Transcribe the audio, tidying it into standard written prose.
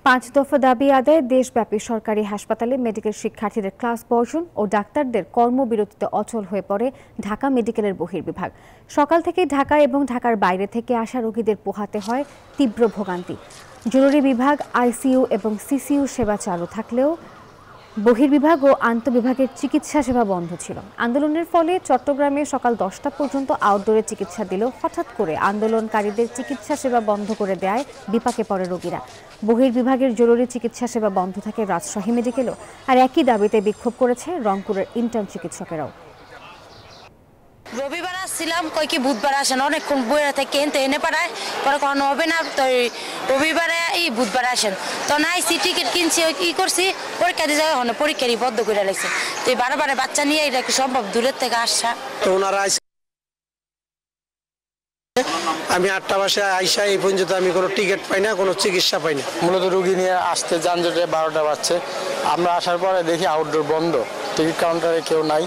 5 দফা দাবি আদায়ে দেশব্যাপী সরকারি হাসপাতালে মেডিকেল শিক্ষার্থীদের ক্লাস বর্জন ও ডাক্তারদের কর্মবিরতিতে অচল হয়ে পড়ে ঢাকা মেডিকেলের বহির্বিভাগ। সকাল থেকে ঢাকা এবং ঢাকার বাইরে থেকে আসা রোগীদের পোহাতে হয় তীব্র ভোগান্তি। জরুরি বিভাগ, আইসিইউ এবং সিসিইউ সেবা চালু থাকলেও বহির্বিভাগ ও আন্তঃবিভাগের চিকিৎসা সেবা বন্ধ ছিল। আন্দোলনের ফলে চট্টগ্রামে সকাল 10টা পর্যন্ত আউটডোরে চিকিৎসা দিলেও হঠাৎ করে আন্দোলনকারীদের চিকিৎসা সেবা বন্ধ করে দেয় বিপাকে পড়ে রোগীরা। বহির্বিভাগের জরুরি চিকিৎসা সেবা বন্ধ থাকে রাজশাহী মেডিকেলও। আর একই দাবিতে বিক্ষোভ করেছে রংপুরের ইন্টার্ন চিকিৎসকেরাও। রবিবার আসছিলাম, কই কি বুধবার আসেন, অনেকক্ষণ বইরা থেকে এনে পাঠায়, পরে কোনো হবে না, তো রবিবারে বুধবার আসেন। তো না আইসি, টিকিট কিনছি, ই করছি, পরীক্ষা দিয়ে যাওয়া হয়, পরীক্ষারই বদ্ধ করে লাগছে। তো বারে বাচ্চা নিয়ে এটা কি সম্ভব, দূরের থেকে আসা। তো ওনারা আমি 8টা বাসায় আইসা এই পর্যন্ত আমি কোনো টিকিট পাই না, কোনো চিকিৎসা পাই না। মূলত রুগী নিয়ে আসতে যানজটে 12টা বাজছে। আমরা আসার পরে দেখি আউটডোর বন্ধ, টিকিট কাউন্টারে কেউ নাই।